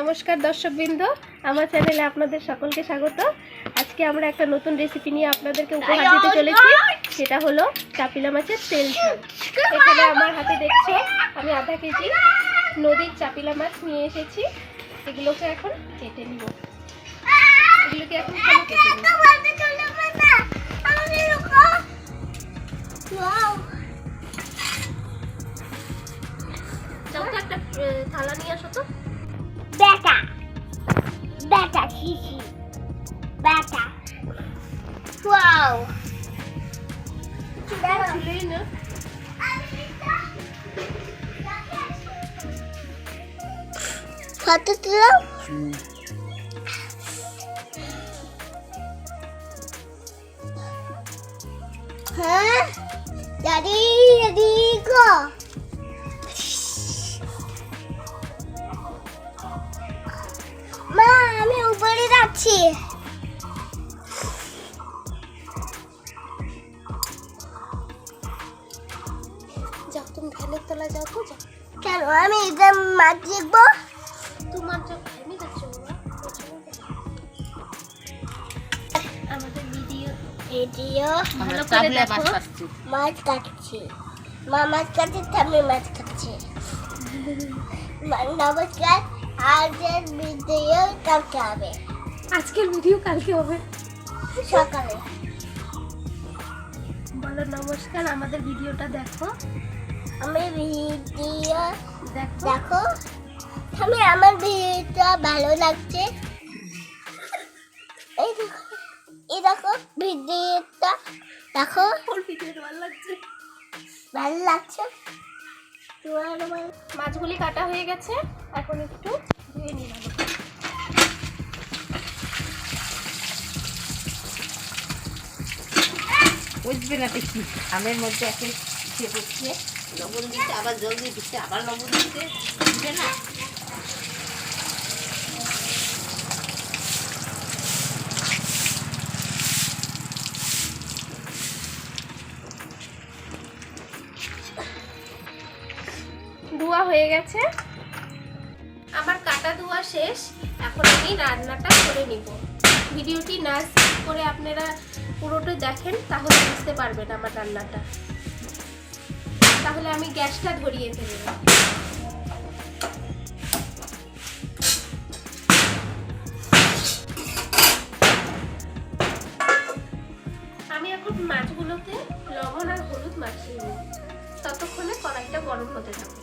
নমস্কার দর্শকবৃন্দ, আমার চ্যানেলে আপনাদের সকলকে স্বাগত। আজকে আমরা একটা নতুন রেসিপি নিয়ে আপনাদেরকে উপহার দিতে চলেছি, সেটা হলো চাপিলা মাছের তেল ঝাল। এখানে আমার হাতে দেখছো আমি আধা কেজি নদীর চাপিলা মাছ নিয়ে এসেছি। এগুলোকে এখন কেটে নিব। এগুলোকে এখন কেটে নিব। যাও তো একটা থালা নিয়ে আসো তো। বেটা বেটা শিশি বেটা ওয়াও চুলেই না ফটো তুলো। হ্যাঁ দাদি দাদি গো মা, আমি উপরে যাচ্ছি। যাও তুমি ভ্যানের তলায় যাও তো। যাও। কেন আমি এটা মাছ দেখবো? তোমার যা ভ্যানে যাচ্ছ আমাদের ভিডিও ভালো করে দেখো। মাছ কাটছি, মা মাছ কাটছে, আমি মাছ কাটছি। নমস্কার, আজকের ভিডিও কালকে হবে। আজকের ভিডিও কালকে হবে সকালে। বলো নমস্কার, আমাদের ভিডিওটা দেখো। আমি ভিডিও দেখো দেখো, আমি আমার ভিডিওটা ভালো লাগছে। এই দেখো, এই দেখো ভিডিওটা দেখো। ওর ভিডিওটা ভালো লাগছে। ভালো লাগছে। মাছগুলি কাটা হয়ে গেছে, এখন একটু ধুয়ে নিয়ে নেব। বুঝবে না তো কি আমের মধ্যে একে সে করছে, লবণ দিচ্ছে, আবার জল দিয়ে দিচ্ছে, আবার লবণ দিচ্ছে, বুঝবে না। ধোয়া হয়ে গেছে, আমার কাটা ধোয়া শেষ। এখন আমি রান্নাটা করে নিব। ভিডিওটি না স্কিপ করে আপনারা পুরোটা দেখেন, তাহলে বুঝতে পারবেন আমার রান্নাটা। তাহলে আমি গ্যাসটা ধরিয়ে ফেলব। আমি এখন মাছগুলোতে লবণ আর হলুদ মাখিয়ে নিই, ততক্ষণে কড়াইটা গরম হতে থাকবে।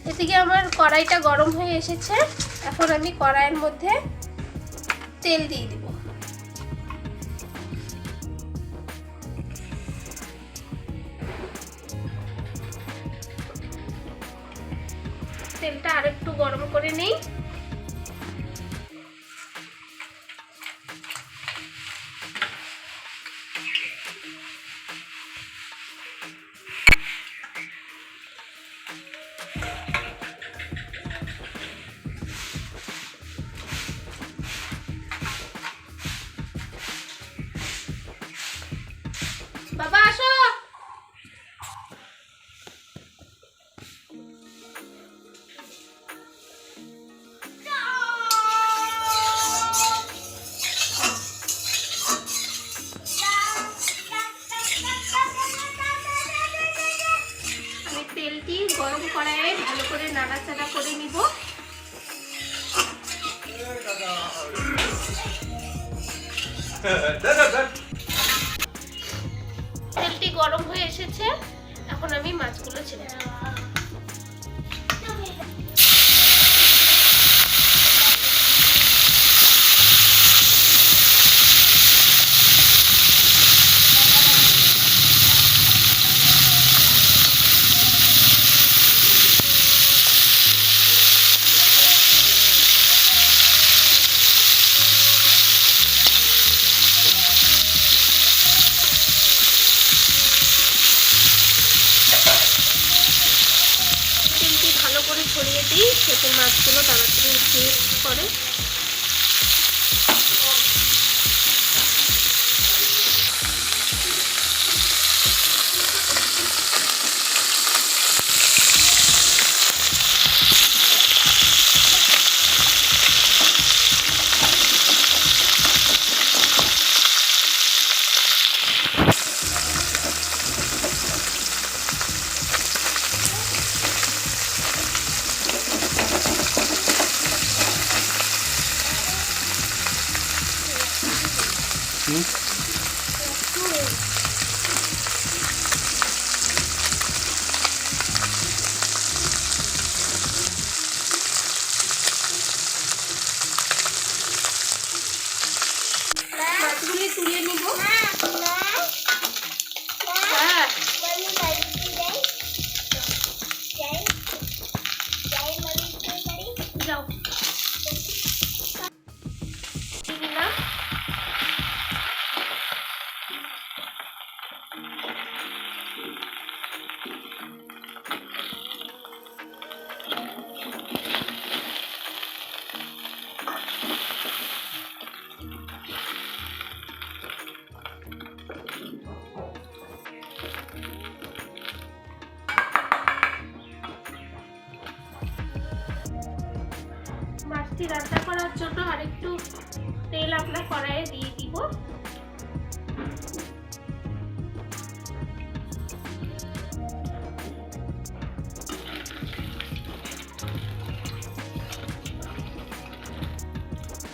এদিকে আমার কড়াইটা গরম হয়ে এসেছে। এখন আমি কড়াইয়ের মধ্যে তেল দিয়ে দিব। তেলটা আরেকটু গরম করে নেই। বাবা আসো। আমি তেলটি গরম কড়াইয়ে ভালো করে নাড়াচাড়া করে নিব। তেলটি গরম হয়ে এসেছে, এখন আমি মাছগুলো ছেড়ে দেব। তেলটি ভালো করে ছড়িয়ে দিই যাতে মাছগুলো তাড়াতাড়ি উঠিয়ে পড়ে। মাছগুলি তুলে নিব। হ্যাঁ, যাও। দিলাম। মাছটি রান্না করার জন্য আরেকটু তেল আপনার কড়াইয়ে দিয়ে দিব।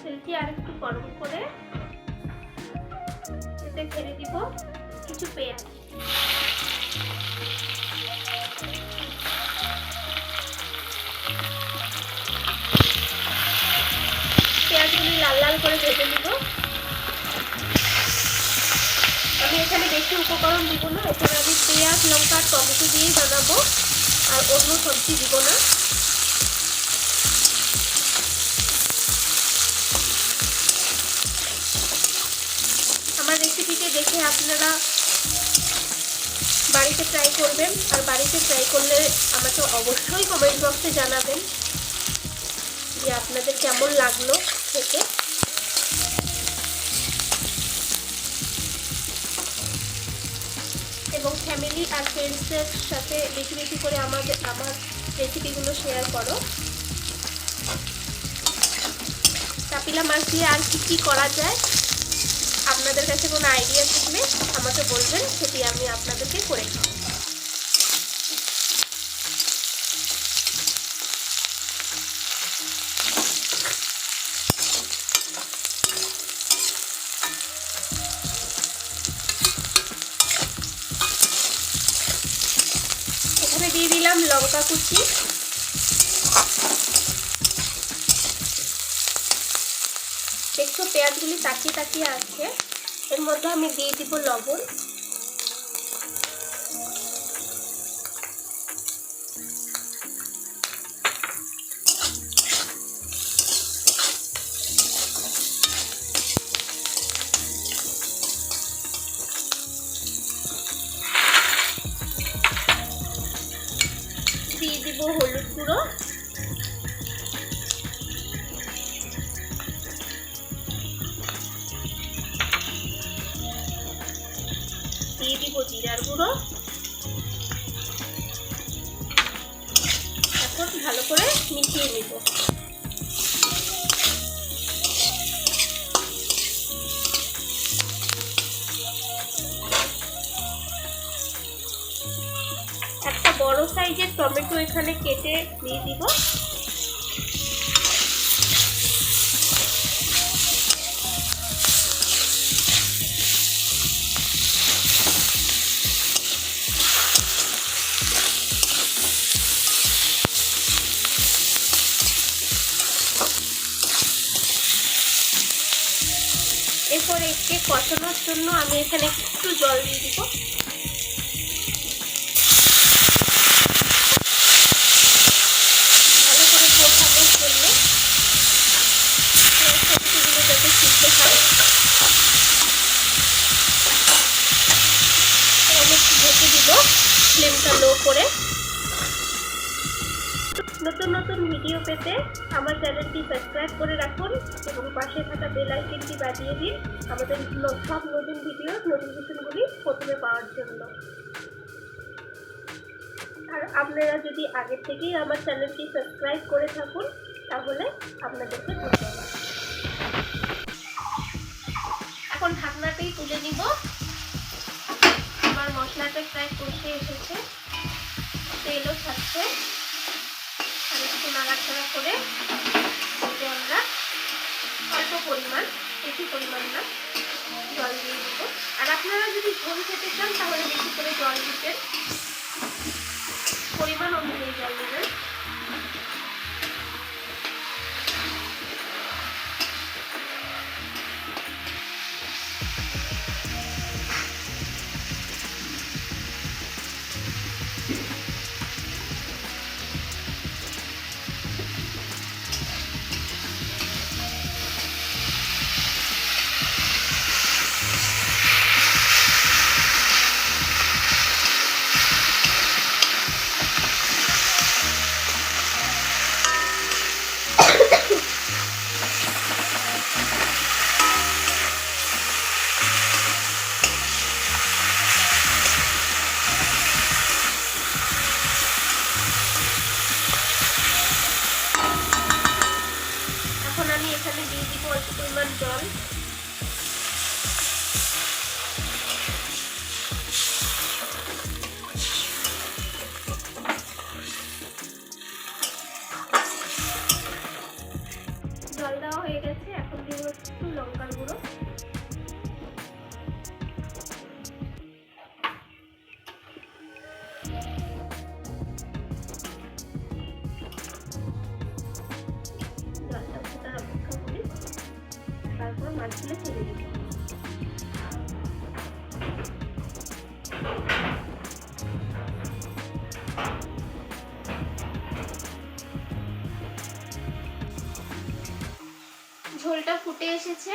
তেলটি আরেকটু গরম করে এতে ছেড়ে দিব কিছু পেঁয়াজ। পেঁয়াজগুলি লাল লাল করে ভেজে নিব। আমি এখানে বেশি উপকরণ দিব না, এখানে আমি পেঁয়াজ, লঙ্কা, টমেটো দিয়েই বানাবো, আর অন্য সবজি দিব না। আমার রেসিপিটি দেখে আপনারা বাড়িতে ট্রাই করবেন, আর বাড়িতে ট্রাই করলে আমাকে অবশ্যই কমেন্ট বক্সে জানাবেন যে আপনাদের কেমন লাগলো খেতে। এবং ফ্যামিলি আর ফ্রেন্ডসদের সাথে বেশি বেশি করে আমার রেসিপিগুলো শেয়ার করো। চাপিলা মাছ দিয়ে আর কি করা যায়, আপনাদের কাছে কোনো আইডিয়া থাকলে আমাকে বলবেন, সেটি আমি আপনাদেরকে করে খাবো। এখানে দিয়ে দিলাম লঙ্কা কুচি, দেখছো পেঁয়াজগুলি তাকিয়ে তাকিয়ে আছে। এর মধ্যে আমি দিয়ে দিব লবণ, দিয়ে দিব হলুদ গুঁড়ো, দিব জিরার গুঁড়ো। এখন ভালো করে মিশিয়ে নিব। একটা বড় সাইজের টমেটো এখানে কেটে দিয়ে দিব। এরপরে একে কষানোর জন্য আমি এখানে একটু জল দিয়ে দিব। ভালো করে কষানোর জন্য সবজিগুলো যাতে সিদ্ধ হয়। আমি একটু ঢেকে দিব, ফ্লেমটা লো করে। নতুন নতুন ভিডিও পেতে আমার চ্যানেলটি সাবস্ক্রাইব করে রাখুন এবং পাশে থাকা বেল আইকনটি বাজিয়ে দিন আমাদের সব নতুন ভিডিওর নোটিফিকেশনগুলি প্রথমে পাওয়ার জন্য। আর আপনারা যদি আগে থেকেই আমার চ্যানেলটি সাবস্ক্রাইব করে থাকুন তাহলে আপনাদেরকে ধন্যবাদ। এখন ঢাকনাটাই তুলে নিব। আমার মশলাটা প্রায় কষে এসেছে, তেলও ছাড়ছে। আর একটু নাড়াচাড়া করে আমরা অল্প পরিমাণ, বেশি পরিমাণ না, জল দিয়ে দিব। আর আপনারা যদি ঝোল খেতে চান তাহলে বেশি করে জল দিবেন, পরিমাণ অনুযায়ী জল দেবেন। আমি এখানে দিয়ে দিব অল্প পরিমাণ জল। জল দেওয়া হয়ে গেছে, এখন দিব একটু লঙ্কার গুঁড়ো। তারপর মাছগুলো ছেড়ে দিব। ঝোলটা ফুটে এসেছে,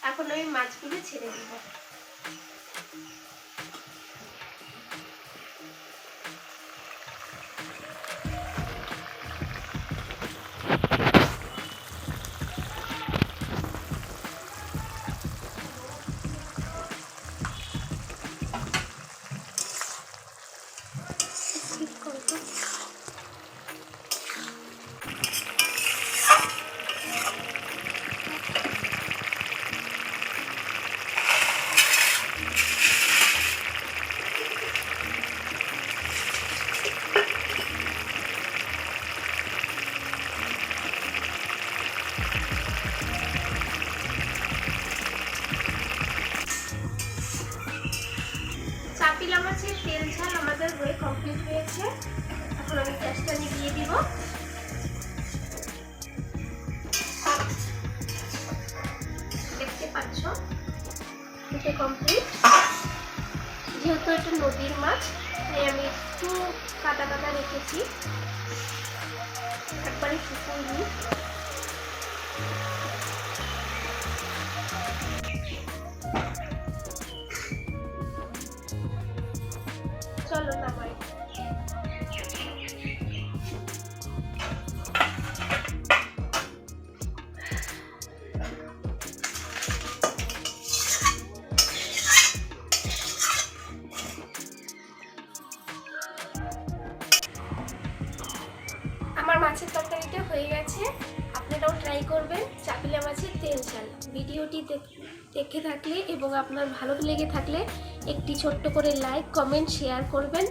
এখন আমি মাছগুলো ছেড়ে দিব। চাপিলা মাছের তেল ঝাল আমাদের হয়ে কমপ্লিট হয়েছে। এখন আমি গ্যাসটা নিভিয়ে দিব। দেখতে পাচ্ছ এটা কমপ্লিট। যেহেতু এটা নদীর মাছ তাই আমি একটু কাটা কাটা রেখেছি, একবারে শুকুইনি। চলো নামাই। ভিডিওটি দেখে থাকলে এবং আপনার ভালো লেগে থাকলে একটি ছোট্ট করে লাইক, কমেন্ট, শেয়ার করবেন।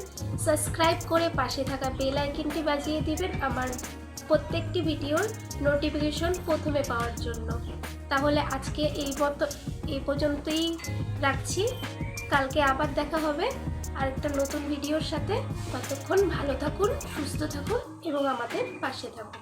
সাবস্ক্রাইব করে পাশে থাকা বেল আইকনটি বাজিয়ে দিবেন আমার প্রত্যেকটি ভিডিওর নোটিফিকেশন প্রথমে পাওয়ার জন্য। তাহলে আজকে এই পর্যন্তই রাখছি। কালকে আবার দেখা হবে আরেকটা নতুন ভিডিওর সাথে। ততক্ষণ ভালো থাকুন, সুস্থ থাকুন এবং আমাদের পাশে থাকুন।